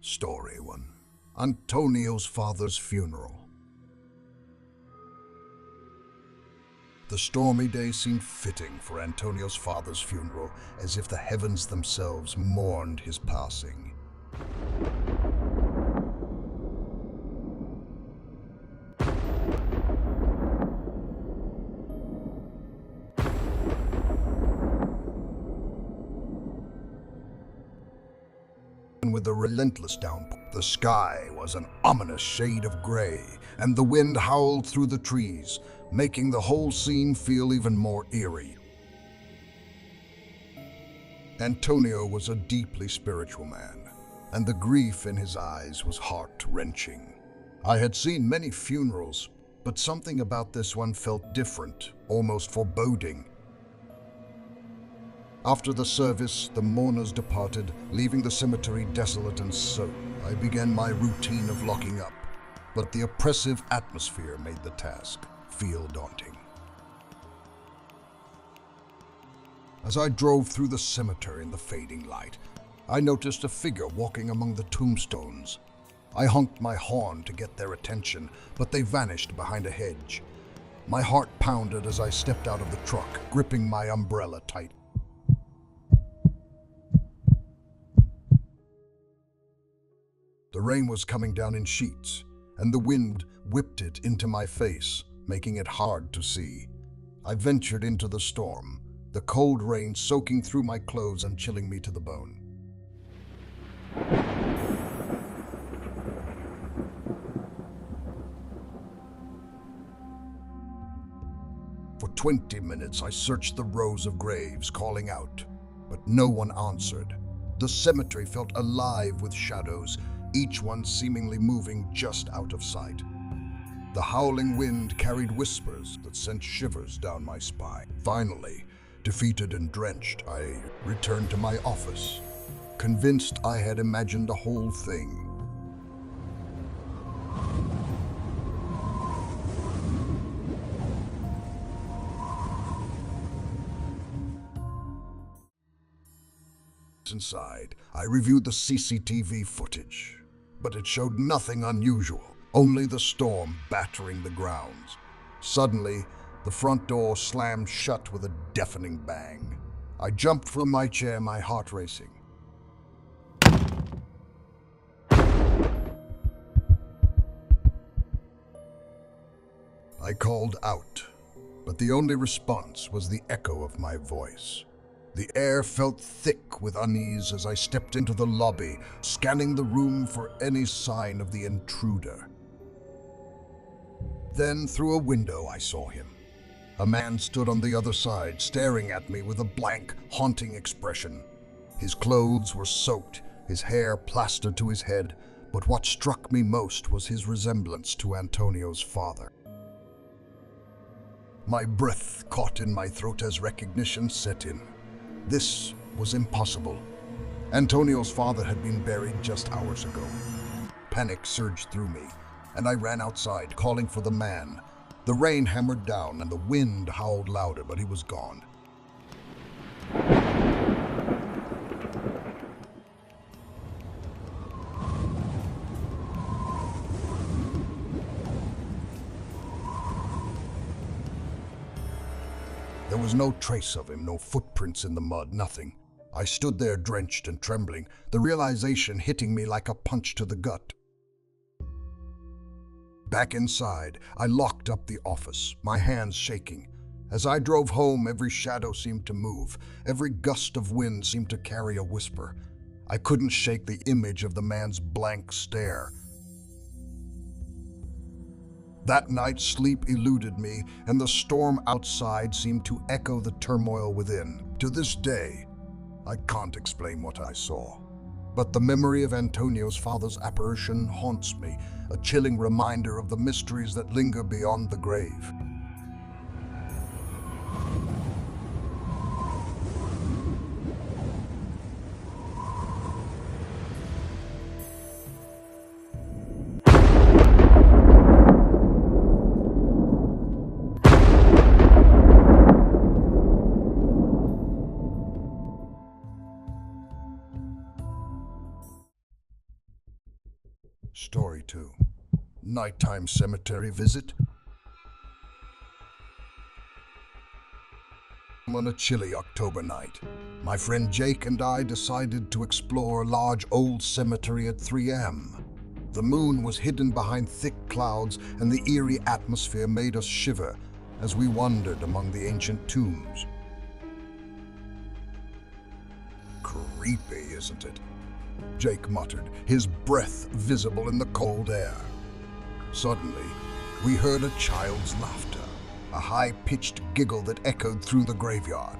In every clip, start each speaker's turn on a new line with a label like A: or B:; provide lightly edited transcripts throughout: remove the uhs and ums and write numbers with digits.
A: Story 1. Antonio's father's funeral. The stormy day seemed fitting for Antonio's father's funeral, as if the heavens themselves mourned his passing. With a relentless downpour, the sky was an ominous shade of gray, and the wind howled through the trees, making the whole scene feel even more eerie. Antonio was a deeply spiritual man, and the grief in his eyes was heart-wrenching. I had seen many funerals, but something about this one felt different, almost foreboding. After the service, the mourners departed, leaving the cemetery desolate and so I began my routine of locking up, but the oppressive atmosphere made the task feel daunting. As I drove through the cemetery in the fading light, I noticed a figure walking among the tombstones. I honked my horn to get their attention, but they vanished behind a hedge. My heart pounded as I stepped out of the truck, gripping my umbrella tight. The rain was coming down in sheets, and the wind whipped it into my face, making it hard to see. I ventured into the storm, the cold rain soaking through my clothes and chilling me to the bone. For 20 minutes, I searched the rows of graves, calling out, but no one answered. The cemetery felt alive with shadows, each one seemingly moving just out of sight. The howling wind carried whispers that sent shivers down my spine. Finally, defeated and drenched, I returned to my office, convinced I had imagined the whole thing. Inside, I reviewed the CCTV footage, but it showed nothing unusual, only the storm battering the grounds. Suddenly, the front door slammed shut with a deafening bang. I jumped from my chair, my heart racing. I called out, but the only response was the echo of my voice. The air felt thick with unease as I stepped into the lobby, scanning the room for any sign of the intruder. Then, through a window, I saw him. A man stood on the other side, staring at me with a blank, haunting expression. His clothes were soaked, his hair plastered to his head, but what struck me most was his resemblance to Antonio's father. My breath caught in my throat as recognition set in. This was impossible. Antonio's father had been buried just hours ago. Panic surged through me, and I ran outside, calling for the man. The rain hammered down and the wind howled louder, but he was gone. There was no trace of him, no footprints in the mud, nothing. I stood there drenched and trembling, the realization hitting me like a punch to the gut. Back inside, I locked up the office, my hands shaking. As I drove home, every shadow seemed to move, every gust of wind seemed to carry a whisper. I couldn't shake the image of the man's blank stare. That night, sleep eluded me, and the storm outside seemed to echo the turmoil within. To this day, I can't explain what I saw. But the memory of Antonio's father's apparition haunts me, a chilling reminder of the mysteries that linger beyond the grave. Story 2. Nighttime cemetery visit. On a chilly October night, my friend Jake and I decided to explore a large old cemetery at 3 a.m. The moon was hidden behind thick clouds, and the eerie atmosphere made us shiver as we wandered among the ancient tombs. Creepy, isn't it? Jake muttered, his breath visible in the cold air. Suddenly, we heard a child's laughter, a high-pitched giggle that echoed through the graveyard.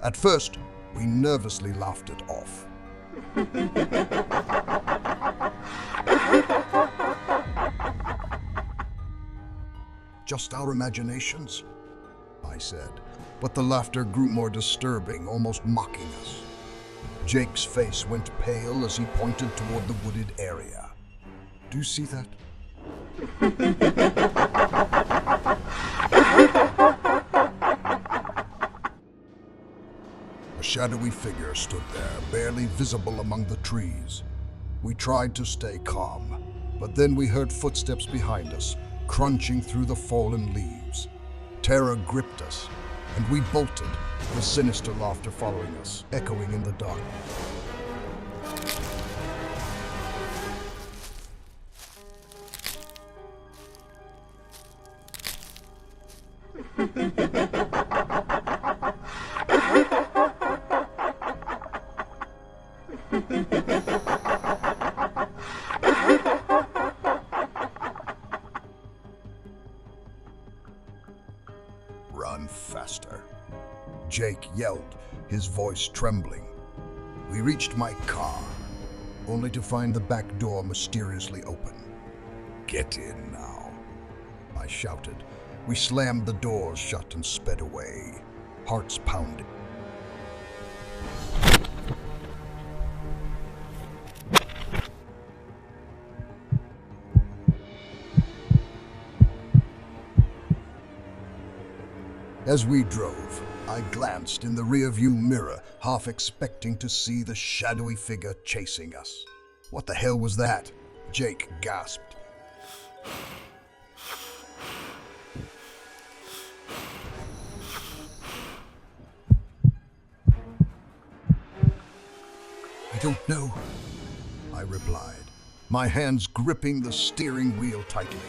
A: At first, we nervously laughed it off. Just our imaginations, I said, but the laughter grew more disturbing, almost mocking us. Jake's face went pale as he pointed toward the wooded area. Do you see that? A shadowy figure stood there, barely visible among the trees. We tried to stay calm, but then we heard footsteps behind us, crunching through the fallen leaves. Terror gripped us, and we bolted, with sinister laughter following us, echoing in the dark. Run faster, Jake yelled, his voice trembling. We reached my car, only to find the back door mysteriously open. Get in now, I shouted. We slammed the doors shut and sped away, hearts pounding. As we drove, I glanced in the rearview mirror, half expecting to see the shadowy figure chasing us. What the hell was that? Jake gasped. I don't know, I replied, my hands gripping the steering wheel tightly.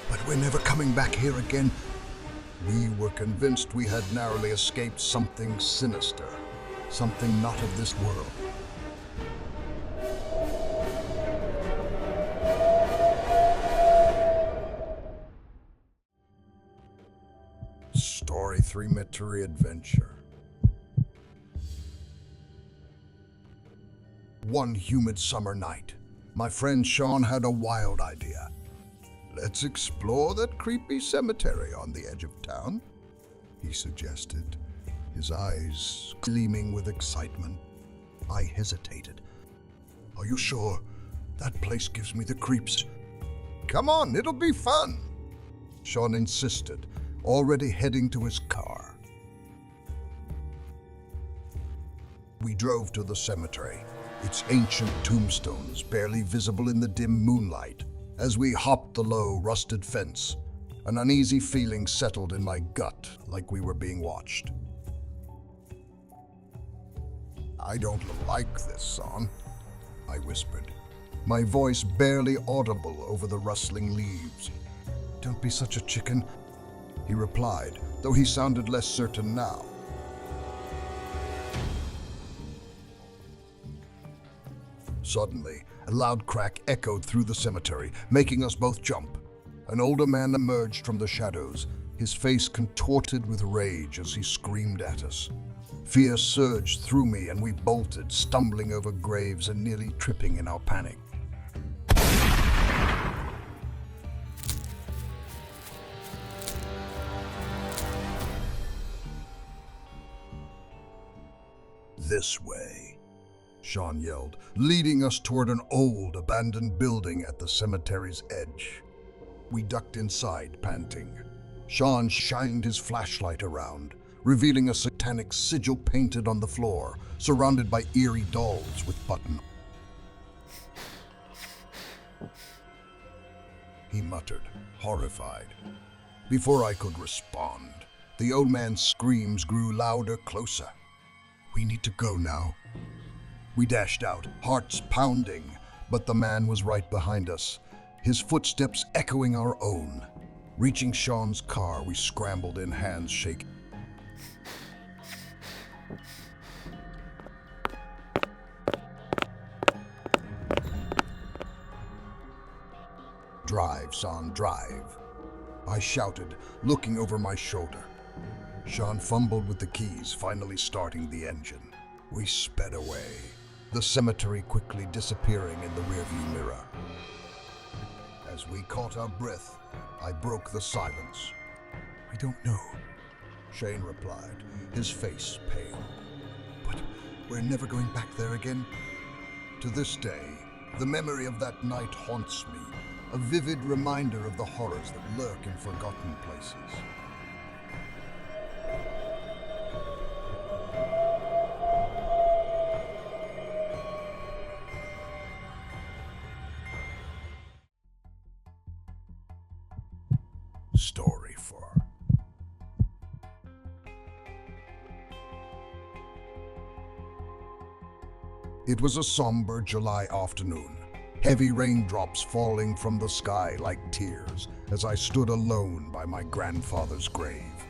A: But we're never coming back here again. We were convinced we had narrowly escaped something sinister, something not of this world. Story 3 Mystery Adventure. One humid summer night, my friend Sean had a wild idea. Let's explore that creepy cemetery on the edge of town, he suggested, his eyes gleaming with excitement. I hesitated. Are you sure? That place gives me the creeps. Come on, it'll be fun, Sean insisted, already heading to his car. We drove to the cemetery, its ancient tombstones barely visible in the dim moonlight. As we hopped the low, rusted fence, an uneasy feeling settled in my gut, like we were being watched. I don't like this song, I whispered, my voice barely audible over the rustling leaves. Don't be such a chicken, he replied, though he sounded less certain now. Suddenly, a loud crack echoed through the cemetery, making us both jump. An older man emerged from the shadows, his face contorted with rage as he screamed at us. Fear surged through me and we bolted, stumbling over graves and nearly tripping in our panic. This way, Sean yelled, leading us toward an old, abandoned building at the cemetery's edge. We ducked inside, panting. Sean shined his flashlight around, revealing a satanic sigil painted on the floor, surrounded by eerie dolls with buttons. he muttered, horrified. Before I could respond, the old man's screams grew louder, closer. "We need to go now." We dashed out, hearts pounding, but the man was right behind us, his footsteps echoing our own. Reaching Sean's car, we scrambled in, hands shaking. "Drive, son, drive," I shouted, looking over my shoulder. Sean fumbled with the keys, finally starting the engine. We sped away, the cemetery quickly disappearing in the rearview mirror. As we caught our breath, I broke the silence. "I don't know," Shane replied, his face pale. "But we're never going back there again." To this day, the memory of that night haunts me, a vivid reminder of the horrors that lurk in forgotten places. Story 4. It was a somber July afternoon, heavy raindrops falling from the sky like tears as I stood alone by my grandfather's grave.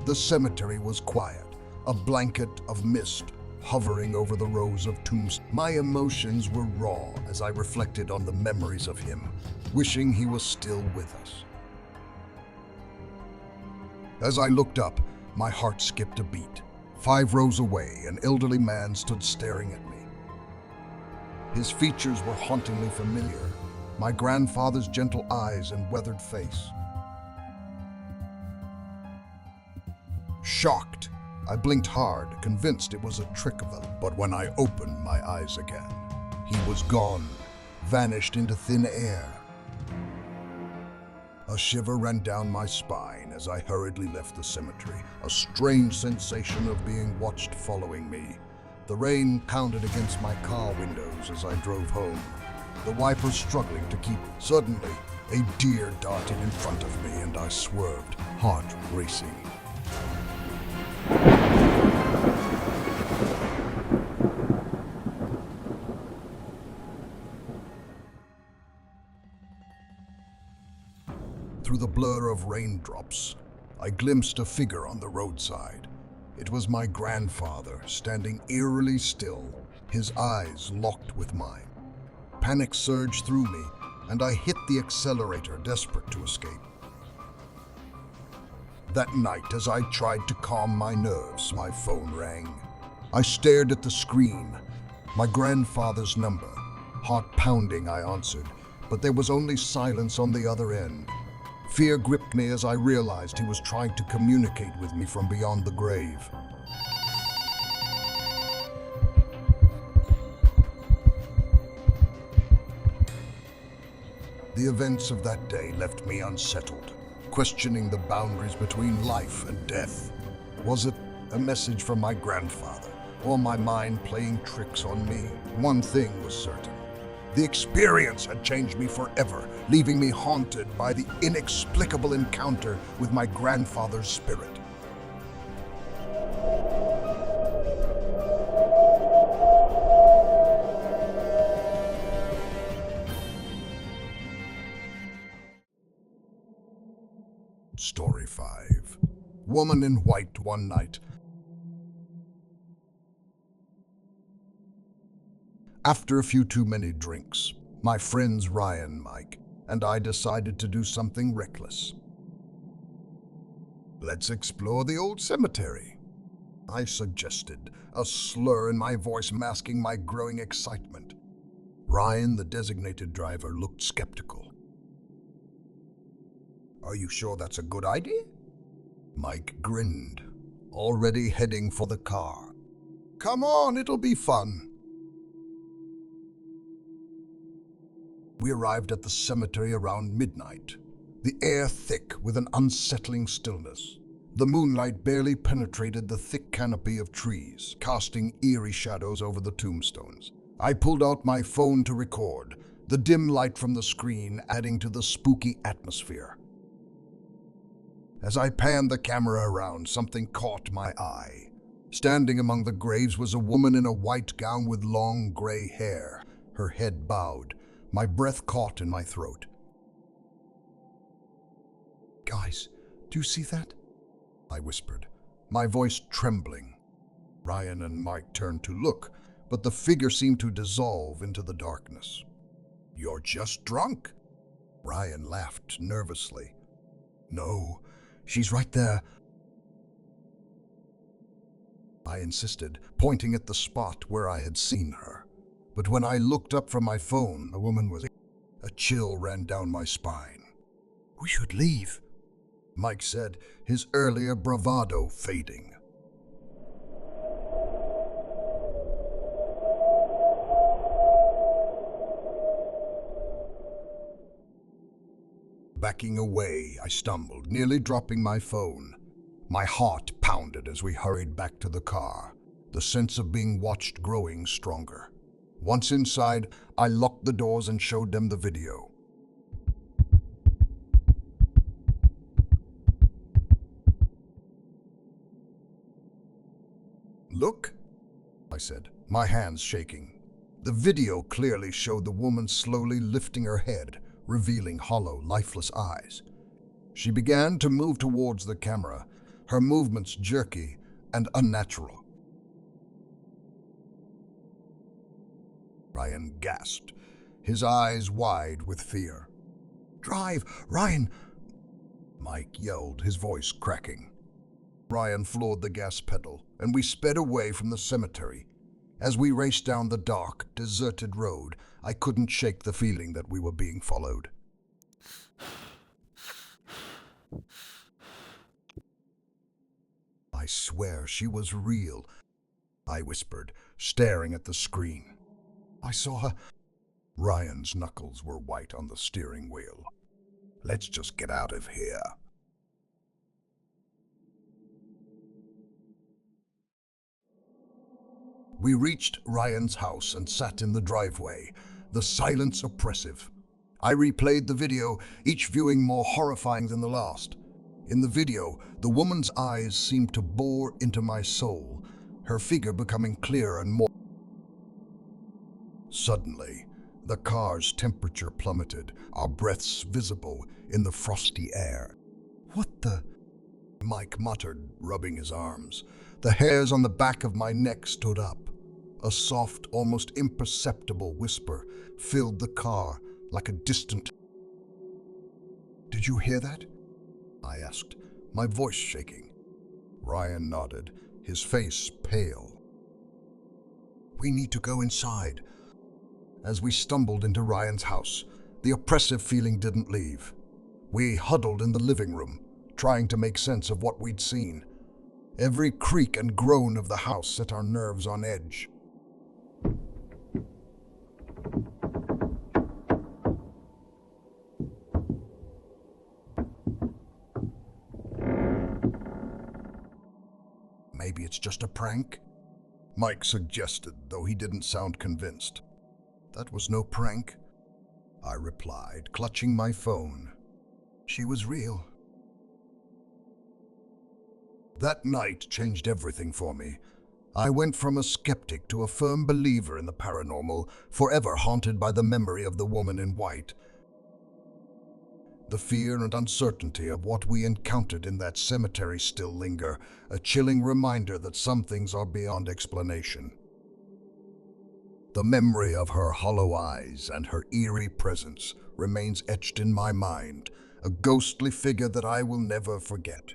A: The cemetery was quiet, a blanket of mist hovering over the rows of tombs. My emotions were raw as I reflected on the memories of him, wishing he was still with us. As I looked up, my heart skipped a beat. 5 rows away, an elderly man stood staring at me. His features were hauntingly familiar, my grandfather's gentle eyes and weathered face. Shocked, I blinked hard, convinced it was a trick of them. But when I opened my eyes again, he was gone, vanished into thin air. A shiver ran down my spine as I hurriedly left the cemetery, a strange sensation of being watched following me. The rain pounded against my car windows as I drove home, the wipers struggling to keep. Suddenly, a deer darted in front of me and I swerved, heart racing. Through the blur of raindrops, I glimpsed a figure on the roadside. It was my grandfather, standing eerily still, his eyes locked with mine. Panic surged through me, and I hit the accelerator, desperate to escape. That night, as I tried to calm my nerves, my phone rang. I stared at the screen, my grandfather's number. Heart pounding, I answered, but there was only silence on the other end. Fear gripped me as I realized he was trying to communicate with me from beyond the grave. The events of that day left me unsettled, questioning the boundaries between life and death. Was it a message from my grandfather, or my mind playing tricks on me? One thing was certain. The experience had changed me forever, leaving me haunted by the inexplicable encounter with my grandfather's spirit. Story 5. Woman in white one night. After a few too many drinks, my friends Ryan, Mike, and I decided to do something reckless. "Let's explore the old cemetery," I suggested, a slur in my voice masking my growing excitement. Ryan, the designated driver, looked skeptical. "Are you sure that's a good idea?" Mike grinned, already heading for the car. "Come on, it'll be fun." We arrived at the cemetery around midnight, the air thick with an unsettling stillness. The moonlight barely penetrated the thick canopy of trees, casting eerie shadows over the tombstones. I pulled out my phone to record, the dim light from the screen adding to the spooky atmosphere. As I panned the camera around, something caught my eye. Standing among the graves was a woman in a white gown with long gray hair, her head bowed, my breath caught in my throat. "Guys, do you see that?" I whispered, my voice trembling. Ryan and Mike turned to look, but the figure seemed to dissolve into the darkness. "You're just drunk." Ryan laughed nervously. "No, she's right there," I insisted, pointing at the spot where I had seen her. But when I looked up from my phone, the woman was... A chill ran down my spine. "We should leave," Mike said, his earlier bravado fading. Backing away, I stumbled, nearly dropping my phone. My heart pounded as we hurried back to the car, the sense of being watched growing stronger. Once inside, I locked the doors and showed them the video. "Look," I said, my hands shaking. The video clearly showed the woman slowly lifting her head, revealing hollow, lifeless eyes. She began to move towards the camera, her movements jerky and unnatural. Ryan gasped, his eyes wide with fear. "Drive, Ryan!" Mike yelled, his voice cracking. Ryan floored the gas pedal, and we sped away from the cemetery. As we raced down the dark, deserted road, I couldn't shake the feeling that we were being followed. "I swear she was real," I whispered, staring at the screen. "I saw her." Ryan's knuckles were white on the steering wheel. "Let's just get out of here." We reached Ryan's house and sat in the driveway, the silence oppressive. I replayed the video, each viewing more horrifying than the last. In the video, the woman's eyes seemed to bore into my soul, her figure becoming clearer and more. Suddenly, the car's temperature plummeted, our breaths visible in the frosty air. "What the?" Mike muttered, rubbing his arms. The hairs on the back of my neck stood up. A soft, almost imperceptible whisper filled the car like a distant... "Did you hear that?" I asked, my voice shaking. Ryan nodded, his face pale. "We need to go inside." As we stumbled into Ryan's house, the oppressive feeling didn't leave. We huddled in the living room, trying to make sense of what we'd seen. Every creak and groan of the house set our nerves on edge. "Maybe it's just a prank?" Mike suggested, though he didn't sound convinced. "That was no prank," I replied, clutching my phone. "She was real." That night changed everything for me. I went from a skeptic to a firm believer in the paranormal, forever haunted by the memory of the woman in white. The fear and uncertainty of what we encountered in that cemetery still linger, a chilling reminder that some things are beyond explanation. The memory of her hollow eyes and her eerie presence remains etched in my mind, a ghostly figure that I will never forget.